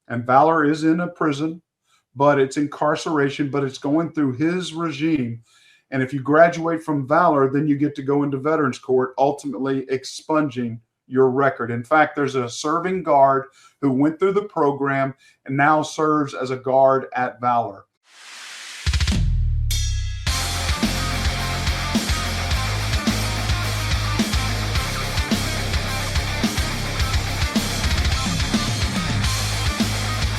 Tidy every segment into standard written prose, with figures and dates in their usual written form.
And Valor is in a prison, but it's incarceration, but it's going through his regime. And if you graduate from Valor, then you get to go into Veterans Court, ultimately expunging your record. In fact, there's a serving guard who went through the program and now serves as a guard at Valor.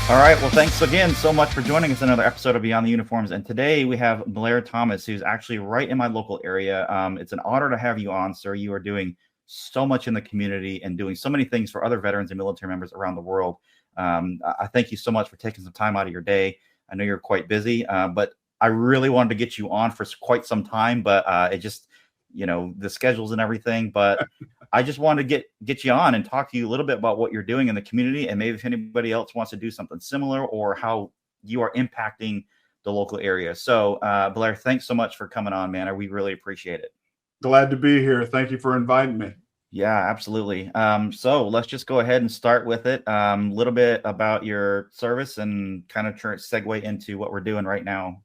All right. Well, thanks again so much for joining us in another episode of Beyond the Uniforms. And today we have Blair Thomas, who's actually right in my local area. It's an honor to have you on, sir. You are doing so much in the community and doing so many things for other veterans and military members around the world. I thank you so much for taking some time out of your day. I know you're quite busy, but I really wanted to get you on for quite some time, but it just, the schedules and everything. But I just wanted to get you on and talk to you a little bit about what you're doing in the community, and maybe if anybody else wants to do something similar or how you are impacting the local area. So, Blair, thanks so much for coming on, man. We really appreciate it. Glad to be here. Thank you for inviting me. Yeah, absolutely. So let's just go ahead and start with it. A little bit about your service and kind of segue into what we're doing right now.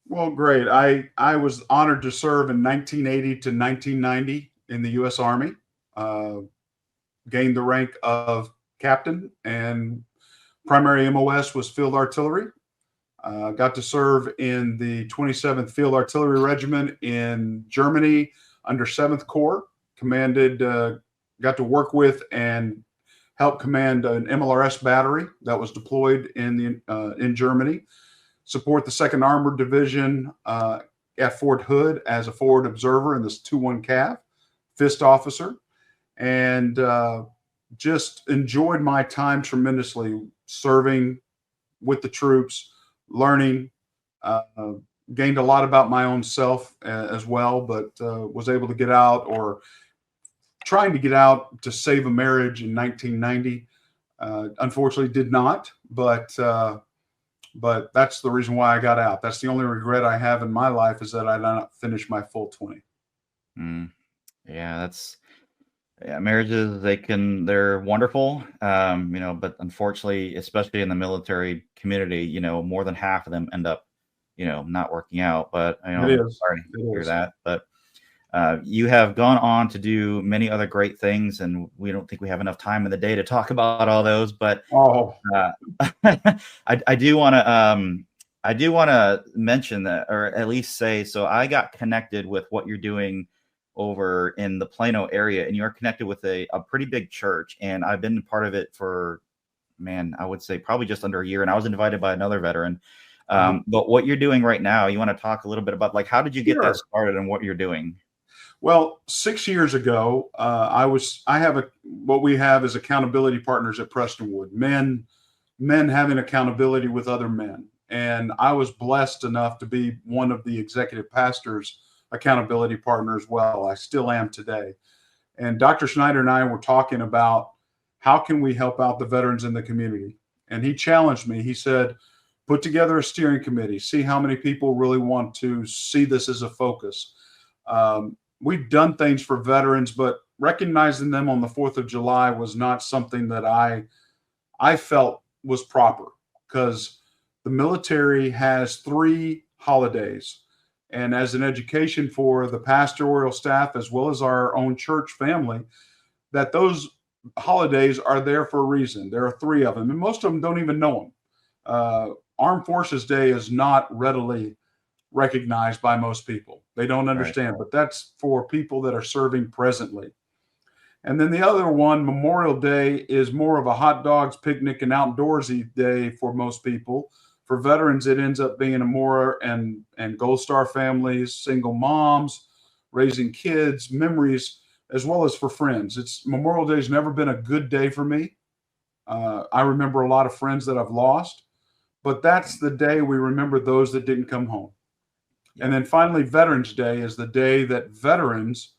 Well, great. I was honored to serve in 1980 to 1990 in the U.S. Army. Gained the rank of captain, and primary MOS was field artillery. Got to serve in the 27th Field Artillery Regiment in Germany under 7th Corps. Got to work with and help command an MLRS battery that was deployed in Germany. Support the 2nd Armored Division at Fort Hood as a forward observer in this 2-1 Cav, fist officer. And just enjoyed my time tremendously serving with the troops, learning, gained a lot about my own self as well, but was able to get out, or trying to get out to save a marriage in 1990. Unfortunately did not, but that's the reason why I got out. That's the only regret I have in my life, is that I did not finish my full 20. Yeah, marriages, they're wonderful, but unfortunately, especially in the military community, more than half of them end up, not working out. But I'm sorry to hear that. But you have gone on to do many other great things, and we don't think we have enough time in the day to talk about all those. But I do want to mention that, or at least say, so I got connected with what you're doing over in the Plano area, and you're connected with a pretty big church, and I've been part of it for, I would say probably just under a year, and I was invited by another veteran. But what you're doing right now, you want to talk a little bit about, like, how did you get that started and what you're doing? Well, 6 years ago, what we have is accountability partners at Prestonwood, men having accountability with other men. And I was blessed enough to be one of the executive pastors' accountability partner as well. I still am today. And Dr. Schneider and I were talking about how can we help out the veterans in the community. And he challenged me. He said, put together a steering committee, see how many people really want to see this as a focus. We've done things for veterans, but recognizing them on the 4th of July was not something that I felt was proper, because the military has 3 holidays. And as an education for the pastoral staff, as well as our own church family, that those holidays are there for a reason. There are 3 of them, and most of them don't even know them. Armed Forces Day is not readily recognized by most people. They don't understand, but that's for people that are serving presently. And then the other one, Memorial Day, is more of a hot dogs, picnic, and outdoorsy day for most people. For veterans, it ends up being a more and Gold Star families, single moms, raising kids, memories, as well as for friends. Memorial Day has never been a good day for me. I remember a lot of friends that I've lost, but that's the day we remember those that didn't come home. And then finally, Veterans Day is the day that veterans,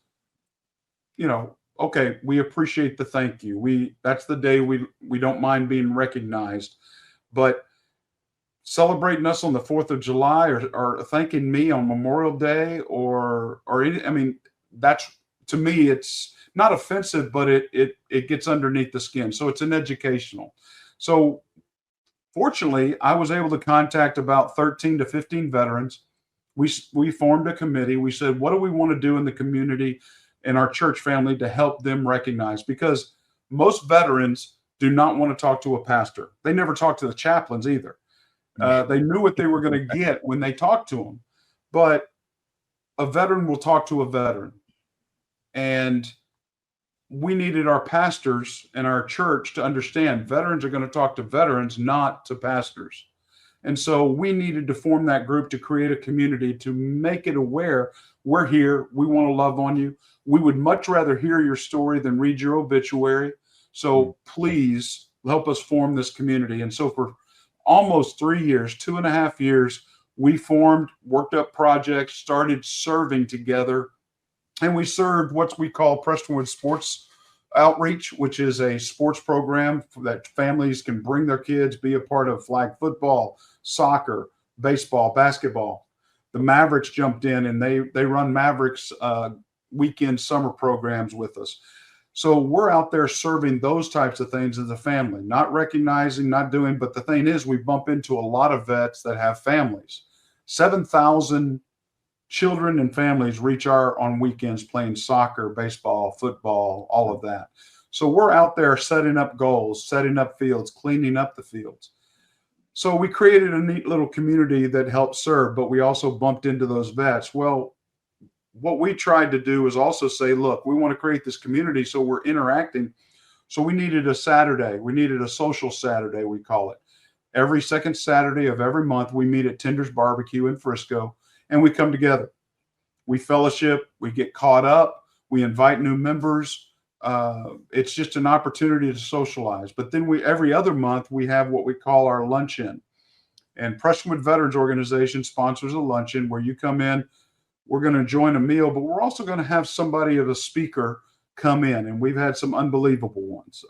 okay, we appreciate the thank you. That's the day we don't mind being recognized, but celebrating us on the 4th of July or thanking me on Memorial Day that's, to me, it's not offensive, but it gets underneath the skin. So it's an educational. So Fortunately, I was able to contact about 13 to 15 veterans. We formed a committee. We said, what do we want to do in the community and our church family to help them recognize? Because most veterans do not want to talk to a pastor. They never talk to the chaplains either. They knew what they were going to get when they talked to them. But a veteran will talk to a veteran. And we needed our pastors and our church to understand veterans are going to talk to veterans, not to pastors. And so we needed to form that group to create a community to make it aware we're here. We want to love on you. We would much rather hear your story than read your obituary. So please help us form this community. And so for almost 3 years, 2.5 years, we formed, worked up projects, started serving together. And we served what we call Prestonwood Sports Outreach, which is a sports program that families can bring their kids, be a part of flag football, soccer, baseball, basketball. The Mavericks jumped in and they run Mavericks weekend summer programs with us. So we're out there serving those types of things as a family, not recognizing, not doing. But the thing is, we bump into a lot of vets that have families. 7,000 children and families reach our on weekends playing soccer, baseball, football, all of that. So we're out there setting up goals, setting up fields, cleaning up the fields. So we created a neat little community that helped serve, but we also bumped into those vets. Well, what we tried to do is also say, look, we want to create this community so we're interacting. So we needed a Saturday. We needed a social Saturday, we call it. Every second Saturday of every month, we meet at Tinder's Barbecue in Frisco, and we come together. We fellowship. We get caught up. We invite new members. It's just an opportunity to socialize. But then every other month, we have what we call our luncheon. And Prestonwood Veterans Organization sponsors a luncheon where you come in. We're going to join a meal, but we're also going to have somebody of a speaker come in. And we've had some unbelievable ones.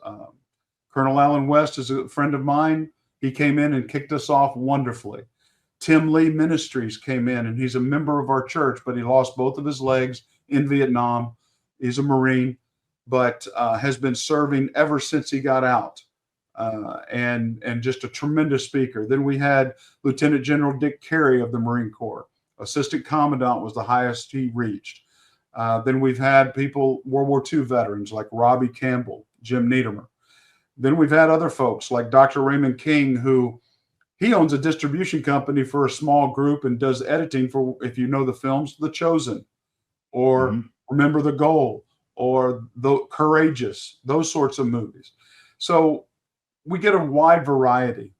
Colonel Allen West is a friend of mine. He came in and kicked us off wonderfully. Tim Lee Ministries came in, and he's a member of our church, but he lost both of his legs in Vietnam. He's a Marine, but has been serving ever since he got out, and just a tremendous speaker. Then we had Lieutenant General Dick Carey of the Marine Corps. Assistant Commandant was the highest he reached. Then we've had people, World War II veterans like Robbie Campbell, Jim Niedermer. Then we've had other folks like Dr. Raymond King, who he owns a distribution company for a small group and does editing for, if you know the films, The Chosen, or Remember the Goal, or The Courageous, those sorts of movies. So we get a wide variety,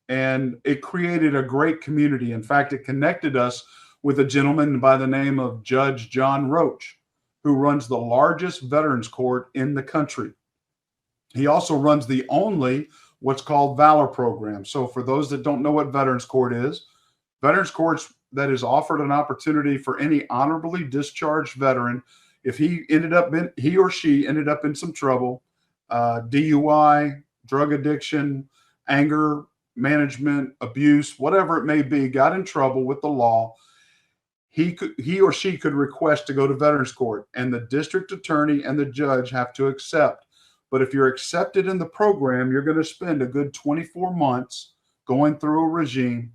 and it created a great community. In fact, it connected us with a gentleman by the name of Judge John Roach, who runs the largest veterans court in the country. He also runs the only what's called Valor program. So for those that don't know what Veterans Court is, Veterans Court's that is offered an opportunity for any honorably discharged veteran, if he or she ended up in some trouble, DUI, drug addiction, anger management, abuse, whatever it may be, got in trouble with the law, he or she could request to go to Veterans Court, and the district attorney and the judge have to accept. But if you're accepted in the program, you're going to spend a good 24 months going through a regime.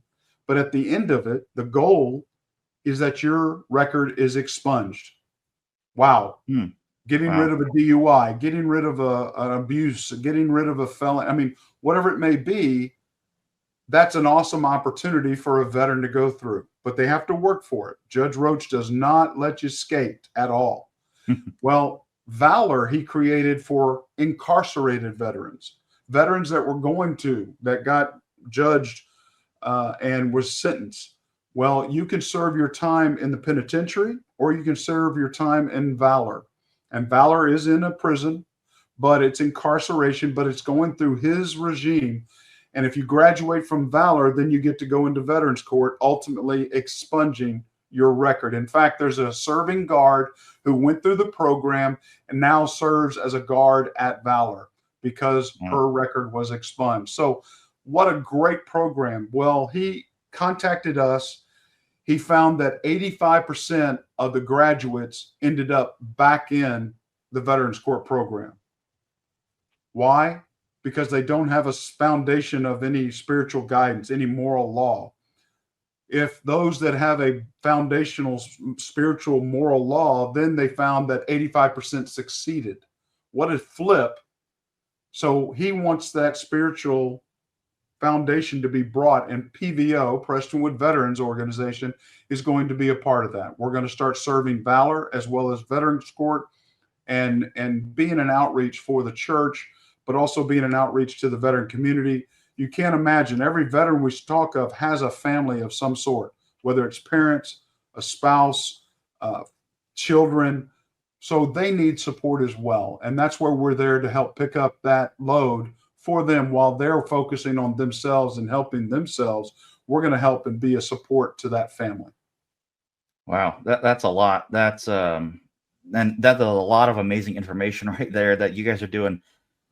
But at the end of it, the goal is that your record is expunged. Wow. Getting rid of a DUI, getting rid of an abuse, getting rid of a felon. I mean, whatever it may be, that's an awesome opportunity for a veteran to go through. But they have to work for it. Judge Roach does not let you skate at all. Well, Valor he created for incarcerated veterans that got judged and was sentenced. Well, you can serve your time in the penitentiary, or you can serve your time in Valor. And Valor is in a prison, but it's incarceration, but it's going through his regime. And if you graduate from Valor, then you get to go into Veterans Court, ultimately expunging your record. In fact, there's a serving guard who went through the program and now serves as a guard at Valor because her record was expunged. So what a great program. Well, he contacted us. He found that 85% of the graduates ended up back in the Veterans Court program. Why? because they don't have a foundation of any spiritual guidance, any moral law. If those that have a foundational spiritual moral law, then they found that 85% succeeded. What a flip. So he wants that spiritual foundation to be brought, and PVO, Prestonwood Veterans Organization, is going to be a part of that. We're going to start serving Valor as well as Veterans Court, and being an outreach for the church, but also being an outreach to the veteran community. You can't imagine, every veteran we talk of has a family of some sort, whether it's parents, a spouse, children. So they need support as well. And that's where we're there to help pick up that load for them while they're focusing on themselves and helping themselves. We're going to help and be a support to that family. Wow, that's a lot. And that's a lot of amazing information right there, that you guys are doing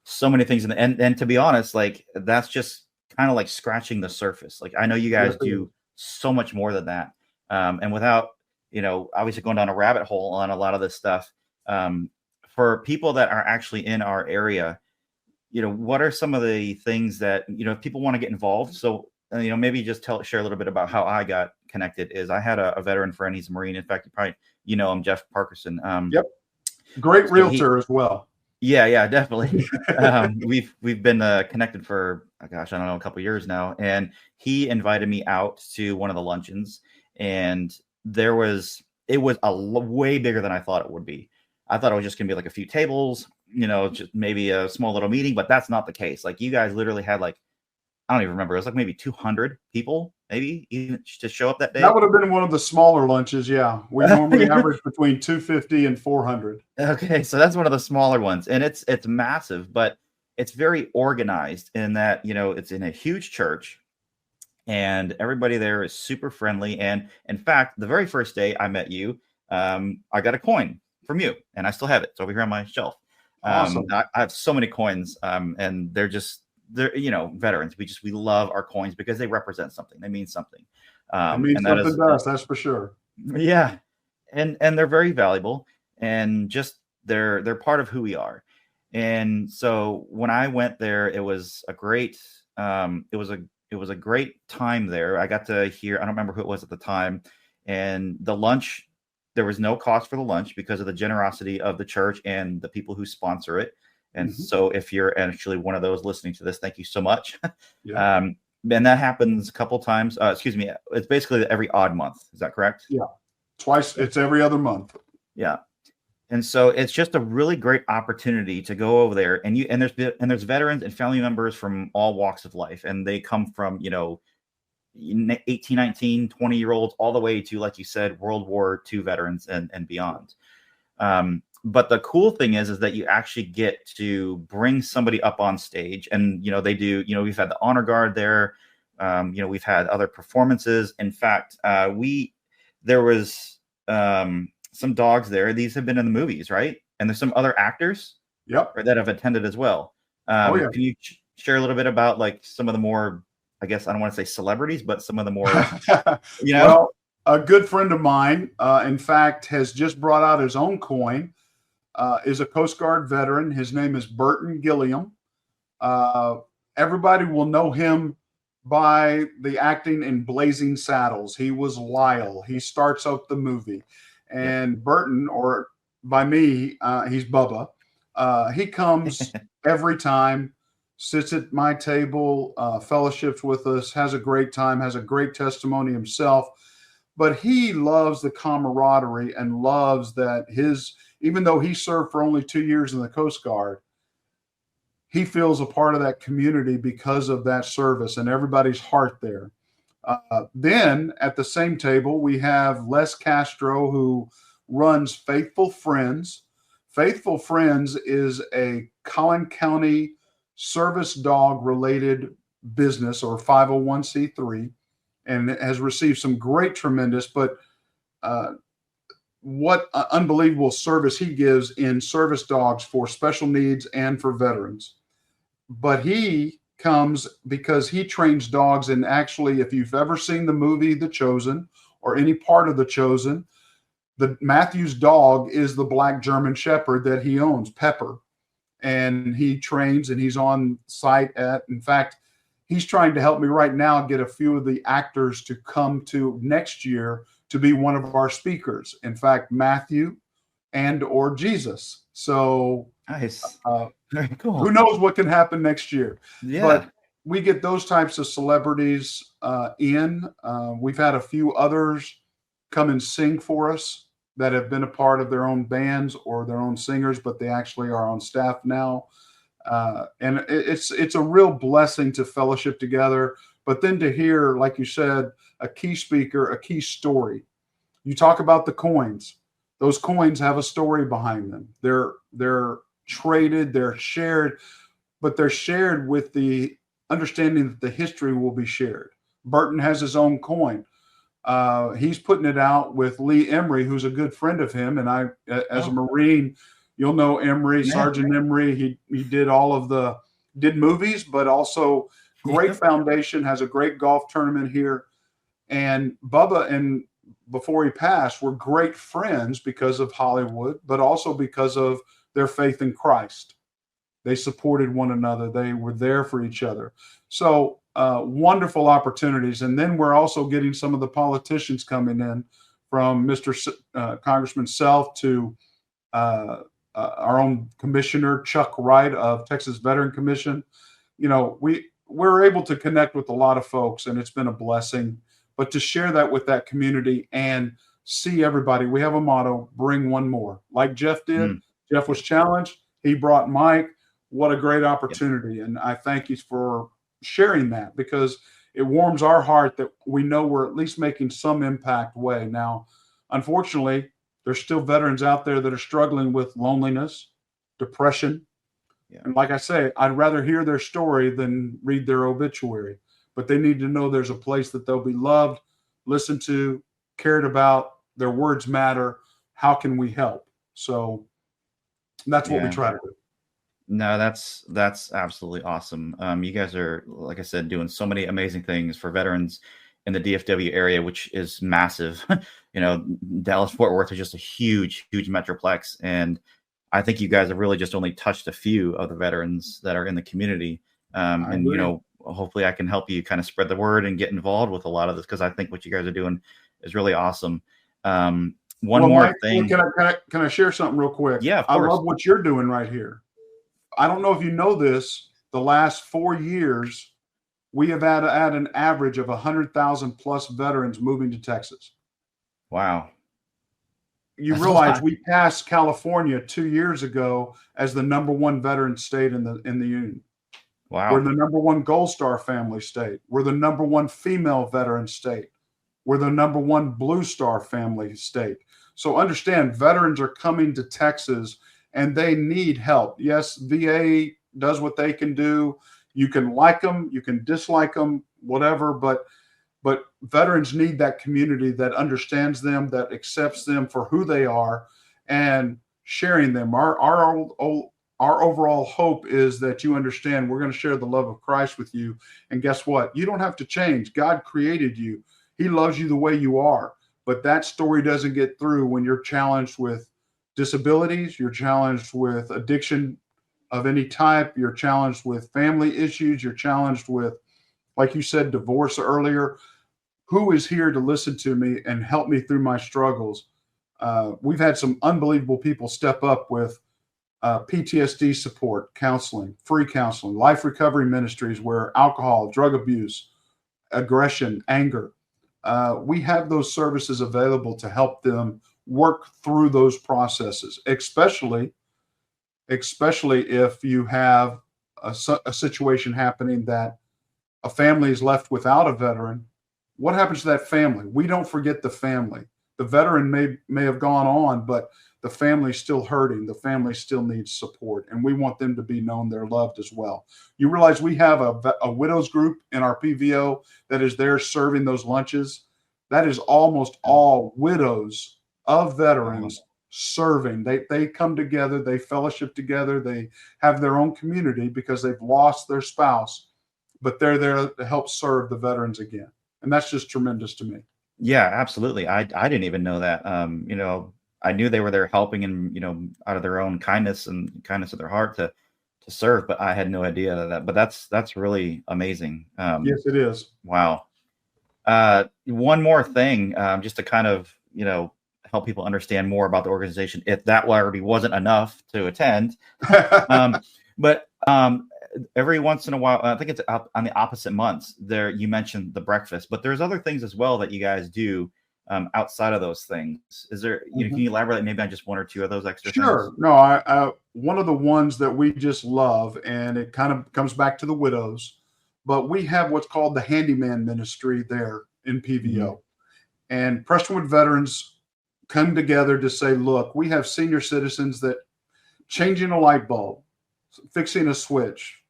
so many things. And to be honest, like, that's just kind of like scratching the surface. Like, I know you guys do so much more than that. And without, obviously going down a rabbit hole on a lot of this stuff, for people that are actually in our area, what are some of the things that, if people want to get involved? So, maybe just share a little bit about how I got connected. Is I had a veteran friend. He's a Marine. In fact, you probably, him, Jeff Parkerson. Yep. Great realtor as well. Yeah, definitely. We've been connected for, I don't know, a couple of years now. And he invited me out to one of the luncheons, and it was way bigger than I thought it would be. I thought it was just going to be like a few tables, just maybe a small little meeting, but that's not the case. Like, you guys literally had I don't even remember. It was like maybe 200 people, maybe, even to show up that day. That would have been one of the smaller lunches. Yeah. We normally average between 250 and 400. Okay. So that's one of the smaller ones, and it's massive, but it's very organized in that, it's in a huge church, and everybody there is super friendly. And in fact, the very first day I met you, I got a coin from you, and I still have it. It's over here on my shelf. Awesome. I have so many coins, and they're veterans. We love our coins because they represent something. They mean something. It means something to us, that's for sure. Yeah. And they're very valuable, and just they're part of who we are. And so when I went there, it was a great time there. I got to hear, I don't remember who it was at the time, and the lunch, there was no cost for the lunch because of the generosity of the church and the people who sponsor it. And so if you're actually one of those listening to this, thank you so much. Yeah. And that happens a couple times. It's basically every odd month. Is that correct? Yeah. Twice. It's every other month. Yeah. And so it's just a really great opportunity to go over there, and there's veterans and family members from all walks of life. And they come from, 18, 19, 20-year-olds all the way to, like you said, World War II veterans and beyond. But the cool thing is that you actually get to bring somebody up on stage, and, they do, we've had the honor guard there. We've had other performances. In fact, there was some dogs there. These have been in the movies, right? And there's some other actors that have attended as well. Can you share a little bit about some of the more, I guess, I don't want to say celebrities, but some of the more, Well, a good friend of mine, in fact, has just brought out his own coin. Is a Coast Guard veteran. His name is Burton Gilliam. Everybody will know him by the acting in Blazing Saddles. He was Lyle. He starts out the movie. And Burton, or by me, he's Bubba. He comes every time, sits at my table, fellowships with us, has a great time, has a great testimony himself. But he loves the camaraderie and loves that even though he served for only 2 years in the Coast Guard, he feels a part of that community because of that service and everybody's heart there. Then at the same table, we have Les Castro, who runs Faithful Friends. Faithful Friends is a Collin County service dog related business, or 501c3, and it has received some great, tremendous, but what unbelievable service he gives in service dogs for special needs and for veterans. But he comes because he trains dogs. And actually, if you've ever seen the movie The Chosen or any part of The Chosen, Matthew's dog is the black German Shepherd that he owns, Pepper. and he trains and he's on site in fact, he's trying to help me right now get a few of the actors to come to next year to be one of our speakers. In fact, Matthew or Jesus. So Nice. Very cool. Who knows what can happen next year? Yeah. But we get those types of celebrities in. We've had a few others come and sing for us that have been a part of their own bands or their own singers, but they actually are on staff now. And it's a real blessing to fellowship together. But then to hear, like you said, a key speaker, a key story. You talk about the coins. Those coins have a story behind them. They're traded, they're shared, but they're shared with the understanding that the history will be shared. Burton has his own coin. He's putting it out with Lee Emery, who's a good friend of him. And I, as a Marine, you'll know Emery, Sergeant Emery. He did movies, but also great foundation, has a great golf tournament here. And Bubba, and before he passed, were great friends because of Hollywood, but also because of their faith in Christ. They supported one another. They were there for each other. So wonderful opportunities. And then we're also getting some of the politicians coming in, from Mr. Congressman Self to our own commissioner, Chuck Wright of Texas Veteran Commission. You know, we're able to connect with a lot of folks, and it's been a blessing. But to share that with that community and see everybody, we have a motto: bring one more. Like Jeff did. Jeff was challenged. He brought Mike. What a great opportunity. And I thank you for sharing that, because it warms our heart that we know we're at least making some impact way. Now, unfortunately, there's still veterans out there that are struggling with loneliness, depression. Yeah. And like I say, I'd rather hear their story than read their obituary. But they need to know there's a place that they'll be loved, listened to, cared about. Their words matter. How can we help? So that's what we try to do. No, that's absolutely awesome. You guys are, like I said, doing so many amazing things for veterans in the DFW area, which is massive. You know, Dallas-Fort Worth is just a huge, huge metroplex. And I think you guys have really just only touched a few of the veterans that are in the community. And, you know, hopefully I can help you kind of spread the word and get involved with a lot of this, because I think what you guys are doing is really awesome. One more Mike, thing. Can I share something real quick? Yeah, of course. I love what you're doing right here. I don't know if you know this, the last 4 years, we have had an average of 100,000 plus veterans moving to Texas. Wow. You realize we passed California 2 years ago as the #1 veteran state in the union. Wow. We're the #1 Gold Star family state. We're the #1 female veteran state. We're the #1 Blue Star family state. So understand, veterans are coming to Texas and they need help. Yes, VA does what they can do. You can like them, you can dislike them, whatever, but veterans need that community that understands them, that accepts them for who they are, and sharing them. Our overall hope is that you understand we're going to share the love of Christ with you. And guess what? You don't have to change. God created you. He loves you the way you are. But that story doesn't get through when you're challenged with disabilities, you're challenged with addiction of any type, you're challenged with family issues, you're challenged with, like you said, divorce earlier. Who is here to listen to me and help me through my struggles? We've had some unbelievable people step up with PTSD support, counseling, free counseling, life recovery ministries where alcohol, drug abuse, aggression, anger. We have those services available to help them work through those processes, especially if you have a situation happening that a family is left without a veteran. What happens to that family? We don't forget the family. The veteran may have gone on, but the family's still hurting. The family still needs support, and we want them to be known they're loved as well. You realize we have a widows group in our PVO that is there serving those lunches. That is almost all widows of veterans serving. They come together, they fellowship together, they have their own community because they've lost their spouse, but they're there to help serve the veterans again. And that's just tremendous to me. Yeah, absolutely. I didn't even know that. You know, I knew they were there helping and, you know, out of their own kindness and kindness of their heart to to serve, but I had no idea that. But that's really amazing. Yes, it is. Wow. One more thing, just to kind of, help people understand more about the organization, if that already wasn't enough to attend. But every once in a while, I think it's on the opposite months there, you mentioned the breakfast, but there's other things as well that you guys do outside of those things. Is there, can you elaborate maybe on just one or two of those extra things? Sure. No, I one of the ones that we just love, and it kind of comes back to the widows, but we have what's called the handyman ministry there in PVO. And Prestonwood veterans come together to say, look, we have senior citizens that changing a light bulb, fixing a switch,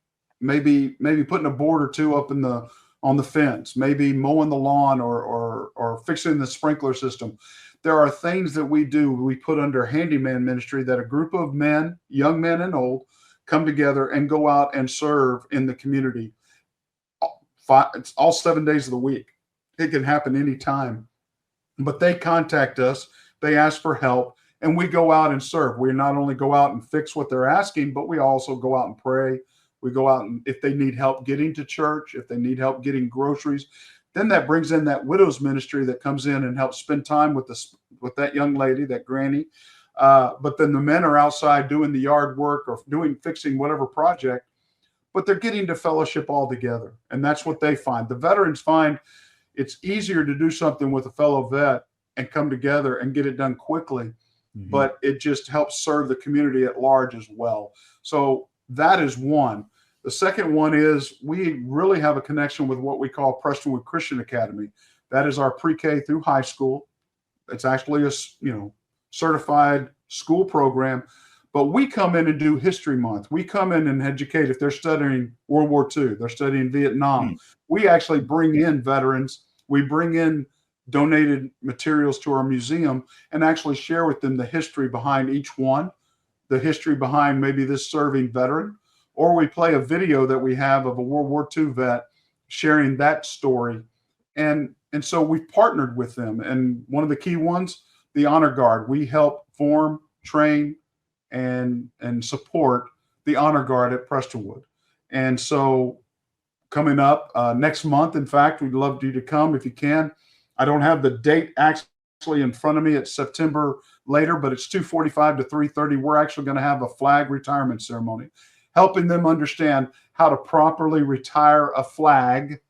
maybe putting a board or two up on the fence, maybe mowing the lawn or fixing the sprinkler system. There are things that we do, we put under handyman ministry, that a group of men, young men and old, come together and go out and serve in the community. It's all 7 days of the week. It can happen anytime. But they contact us, they ask for help, and we go out and serve. We not only go out and fix what they're asking, but we also go out and pray. We go out, and if they need help getting to church, if they need help getting groceries, then that brings in that widows ministry that comes in and helps spend time with that young lady, that granny. But then the men are outside doing the yard work or fixing whatever project, but they're getting to fellowship all together. And that's what they find. The veterans find it's easier to do something with a fellow vet and come together and get it done quickly, but it just helps serve the community at large as well. So that is one. The second one is we really have a connection with what we call Prestonwood Christian Academy. That is our pre-K through high school. It's actually a certified school program, but we come in and do History Month. We come in and educate. If they're studying World War II, they're studying Vietnam, we actually bring in veterans. We bring in donated materials to our museum and actually share with them the history behind each one, the history behind maybe this serving veteran, or we play a video that we have of a World War II vet sharing that story. And so we've partnered with them. And one of the key ones, the Honor Guard. We help form, train, and support the Honor Guard at Prestonwood. And so coming up next month, in fact, we'd love you to come if you can. I don't have the date actually in front of me. It's September later, but it's 2:45 to 3:30. We're actually going to have a flag retirement ceremony, helping them understand how to properly retire a flag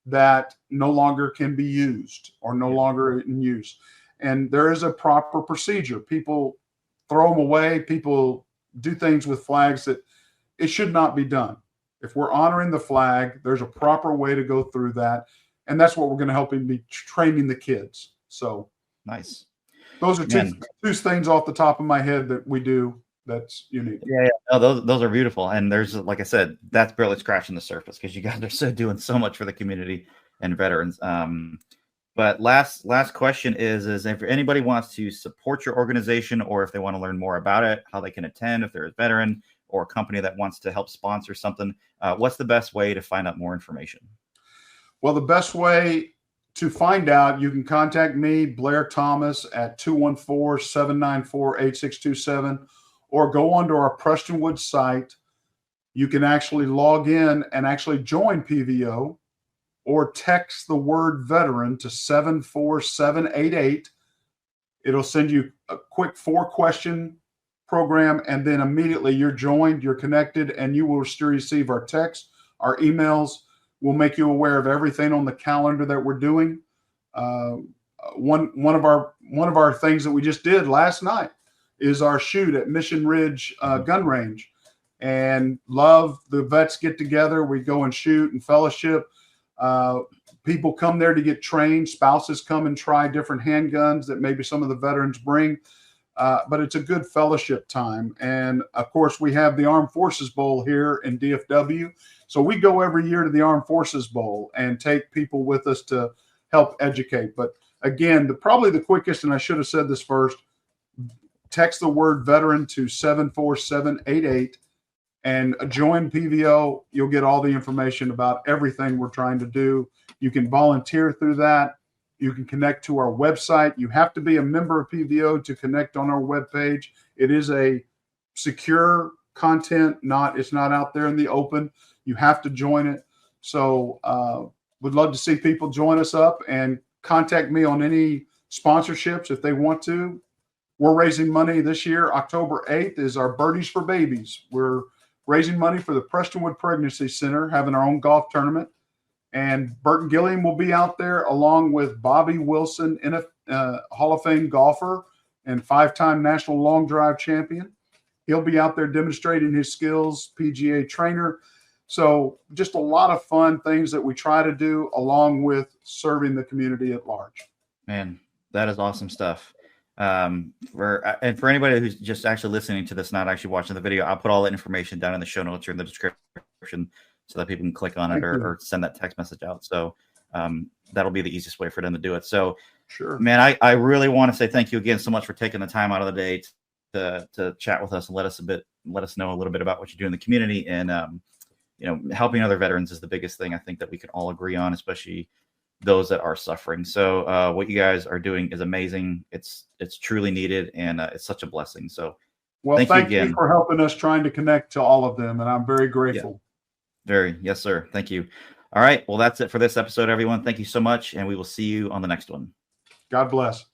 that no longer can be used or no longer in use. And there is a proper procedure. People throw them away. People do things with flags that it should not be done. If we're honoring the flag, there's a proper way to go through that. And that's what we're going to help him be training the kids. So nice. Those are two things off the top of my head that we do that's unique. Yeah. No, those are beautiful. And there's, like I said, that's barely scratching the surface because you guys are doing so much for the community and veterans. But last question is if anybody wants to support your organization or if they want to learn more about it, how they can attend, if they're a veteran or a company that wants to help sponsor something, what's the best way to find out more information? Well, the best way to find out, you can contact me, Blair Thomas, at 214-794-8627, or go onto our Prestonwood site. You can actually log in and actually join PVO, or text the word veteran to 74788. It'll send you a quick 4-question program, and then immediately you're joined, you're connected, and you will still receive our text, our emails. We'll make you aware of everything on the calendar that we're doing. One of our things that we just did last night is our shoot at Mission Ridge Gun Range, and love the vets get together. We go and shoot and fellowship. People come there to get trained. Spouses come and try different handguns that maybe some of the veterans bring. But it's a good fellowship time. And of course, we have the Armed Forces Bowl here in DFW. So we go every year to the Armed Forces Bowl and take people with us to help educate. But again, probably the quickest, and I should have said this first, text the word veteran to 74788 and join PVO. You'll get all the information about everything we're trying to do. You can volunteer through that. You can connect to our website. You have to be a member of PVO to connect on our webpage. It is a secure, content. It's not out there in the open. You have to join it. So would love to see people join us up and contact me on any sponsorships if they want to. We're raising money this year. October 8th is our Birdies for Babies. We're raising money for the Prestonwood Pregnancy Center, having our own golf tournament. And Burton Gilliam will be out there along with Bobby Wilson, Hall of Fame golfer and 5-time national long drive champion. He'll be out there demonstrating his skills, PGA trainer. So just a lot of fun things that we try to do along with serving the community at large. Man, that is awesome stuff. For anybody who's just actually listening to this, not actually watching the video, I'll put all that information down in the show notes or in the description so that people can click on it or send that text message out. So that'll be the easiest way for them to do it. So sure, man, I really want to say thank you again so much for taking the time out of the day to chat with us and let us know a little bit about what you do in the community. And helping other veterans is the biggest thing I think that we can all agree on, especially those that are suffering. So what you guys are doing is amazing. It's truly needed, and it's such a blessing. So well, thank you for helping us trying to connect to all of them, and I'm very grateful. Yes, sir. Thank you. All right. Well, that's it for this episode, everyone. Thank you so much, and we will see you on the next one. God bless.